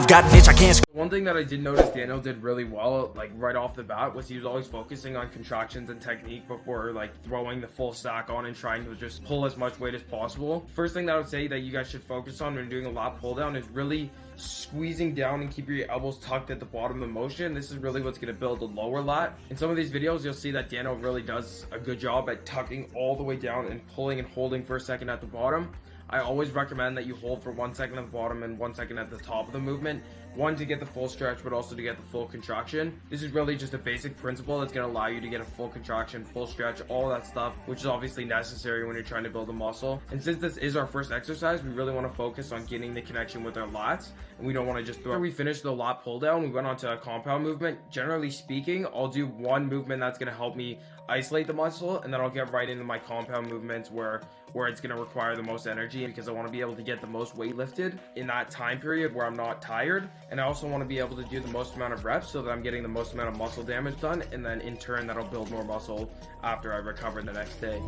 got an itch I can't. One thing that I did notice Daniel did really well, like right off the bat, was he was always focusing on contractions and technique before like throwing the full stack on and trying to just pull as much weight as possible. First thing that I would say that you guys should focus on when doing a lat pull down is really squeezing down and keep your elbows tucked at the bottom of the motion. This is really what's going to build a lower lat. In some of these videos, you'll see that Daniel really does a good job at tucking all the way down and pulling and holding for a second at the bottom. I always recommend that you hold for 1 second at the bottom and 1 second at the top of the movement. One, to get the full stretch, but also to get the full contraction. This is really just a basic principle that's going to allow you to get a full contraction, full stretch, all that stuff, which is obviously necessary when you're trying to build a muscle. And since this is our first exercise, we really want to focus on getting the connection with our lats, and we don't want to just throw. After we finish the lat pull down, we went on to a compound movement. Generally speaking, I'll do one movement that's going to help me isolate the muscle, and then I'll get right into my compound movements where it's going to require the most energy, because I want to be able to get the most weight lifted in that time period where I'm not tired. And I also want to be able to do the most amount of reps so that I'm getting the most amount of muscle damage done, and then in turn that'll build more muscle after I recover the next day.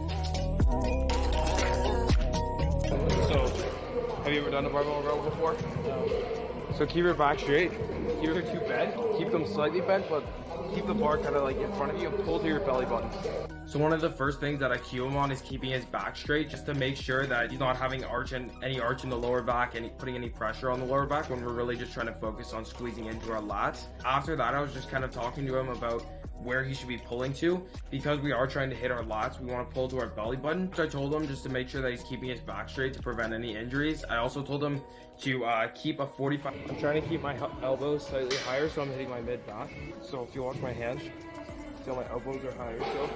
So have you ever done a barbell row before? No. So keep your back straight, keep your two bent, keep them slightly bent, but keep the bar kind of like in front of you and pull to your belly button. So one of the first things that I cue him on is keeping his back straight, just to make sure that he's not having any arch in the lower back and putting any pressure on the lower back when we're really just trying to focus on squeezing into our lats. After that, I was just kind of talking to him about where he should be pulling to, because we are trying to hit our lats. We want to pull to our belly button. So I told him just to make sure that he's keeping his back straight to prevent any injuries. I also told him to keep a 45. I'm trying to keep my elbows slightly higher, so I'm hitting my mid back. So if you watch my hands, feel my elbows are higher still.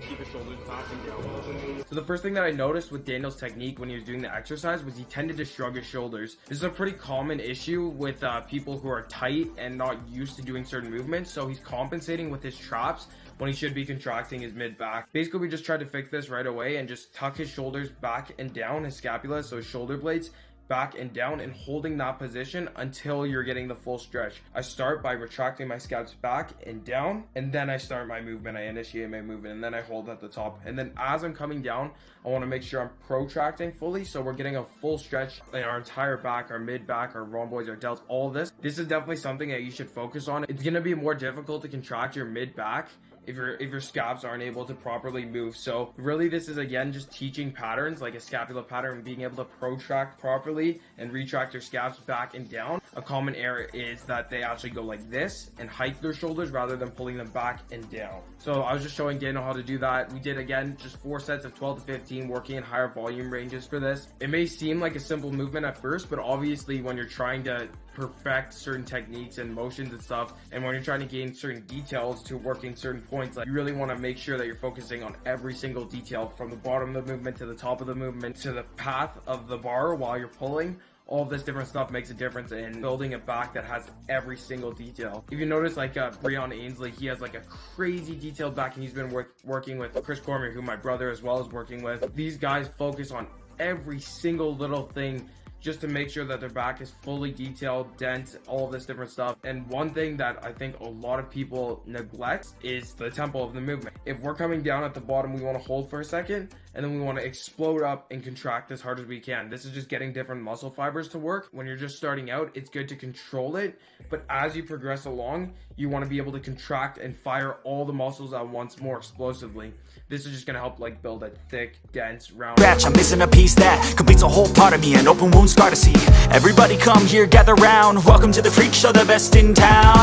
Keep your shoulders back and your elbows in. So the first thing that I noticed with Daniel's technique when he was doing the exercise was he tended to shrug his shoulders. This is a pretty common issue with people who are tight and not used to doing certain movements. So he's compensating with his traps when he should be contracting his mid back. Basically, we just tried to fix this right away and just tuck his shoulders back and down, his scapula, so his shoulder blades back and down, and holding that position until you're getting the full stretch. I start by retracting my scaps back and down, and then I start my movement. I initiate my movement, and then I hold at the top. And then as I'm coming down, I want to make sure I'm protracting fully, so we're getting a full stretch in our entire back, our mid back, our rhomboids, our delts, all of this. This is definitely something that you should focus on. It's going to be more difficult to contract your mid back if your scaps aren't able to properly move. So really, this is again just teaching patterns like a scapula pattern, being able to protract properly and retract your scaps back and down. A common error is that they actually go like this and hike their shoulders rather than pulling them back and down. So I was just showing Daniel how to do that. We did again just 4 sets of 12 to 15, working in higher volume ranges for this. It may seem like a simple movement at first, but obviously when you're trying to perfect certain techniques and motions and stuff, and when you're trying to gain certain details to working certain points, like you really want to make sure that you're focusing on every single detail, from the bottom of the movement to the top of the movement to the path of the bar while you're pulling. All of this different stuff makes a difference in building a back that has every single detail. If you notice, like Breon Ainsley, he has like a crazy detailed back, and he's been working with Chris Cormier, who my brother as well is working with. These guys focus on every single little thing just to make sure that their back is fully detailed, dense, all of this different stuff. And one thing that I think a lot of people neglect is the tempo of the movement. If we're coming down at the bottom, we want to hold for a second, and then we want to explode up and contract as hard as we can. This is just getting different muscle fibers to work. When you're just starting out, it's good to control it, but as you progress along, you want to be able to contract and fire all the muscles at once more explosively. This is just going to help like build a thick, dense, round. I'm missing a piece that completes a whole part of me, an open wound scar to see. Everybody come here, gather round. Welcome to the freak show, the best in town.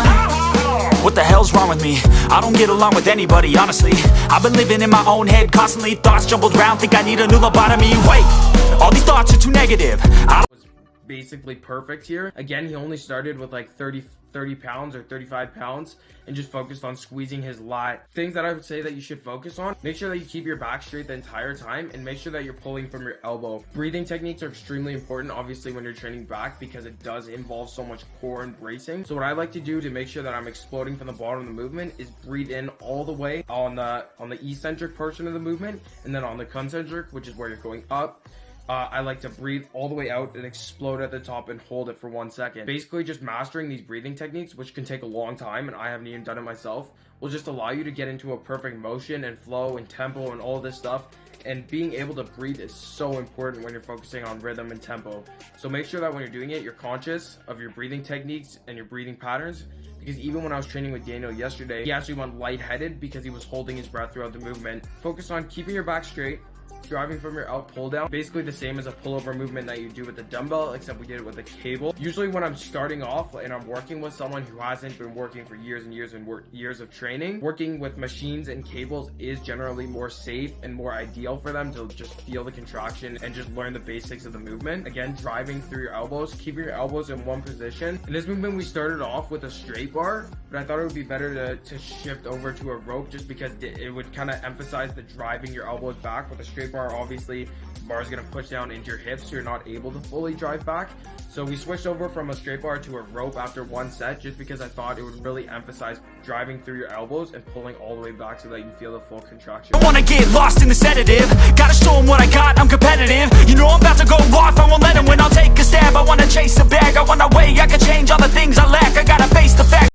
What the hell's wrong with me? I don't get along with anybody, honestly. I've been living in my own head constantly, thoughts jumbled round, think I need a new lobotomy. Wait, all these thoughts are too negative. Basically perfect here. Again, he only started with like 30 pounds or 35 pounds and just focused on squeezing his lat. Things that I would say that you should focus on: make sure that you keep your back straight the entire time, and make sure that you're pulling from your elbow. Breathing techniques are extremely important, obviously, when you're training back, because it does involve so much core and bracing. So what I like to do to make sure that I'm exploding from the bottom of the movement is breathe in all the way on the eccentric portion of the movement, and then on the concentric, which is where you're going up, I like to breathe all the way out and explode at the top and hold it for 1 second. Basically, just mastering these breathing techniques, which can take a long time, and I haven't even done it myself, will just allow you to get into a perfect motion and flow and tempo and all this stuff and being able to breathe is so important when you're focusing on rhythm and tempo. So make sure that when you're doing it, you're conscious of your breathing techniques and your breathing patterns, because even when I was training with Daniel yesterday, he actually went lightheaded because he was holding his breath throughout the movement. Focus on keeping your back straight, driving from your out pull down, basically the same as a pullover movement that you do with the dumbbell, except we did it with a cable. Usually when I'm starting off and I'm working with someone who hasn't been working for years and years and years of training, working with machines and cables is generally more safe and more ideal for them to just feel the contraction and just learn the basics of the movement. Again, driving through your elbows, keeping your elbows in one position. In this movement, we started off with a straight bar, but I thought it would be better to shift over to a rope, just because it would kind of emphasize the driving your elbows back. With a straight bar, obviously the bar is going to push down into your hips, so you're not able to fully drive back. So we switched over from a straight bar to a rope after one set, just because I thought it would really emphasize driving through your elbows and pulling all the way back so that you feel the full contraction. I wanna get lost in the sedative, gotta show them what I got, I'm competitive. You know I'm about to go off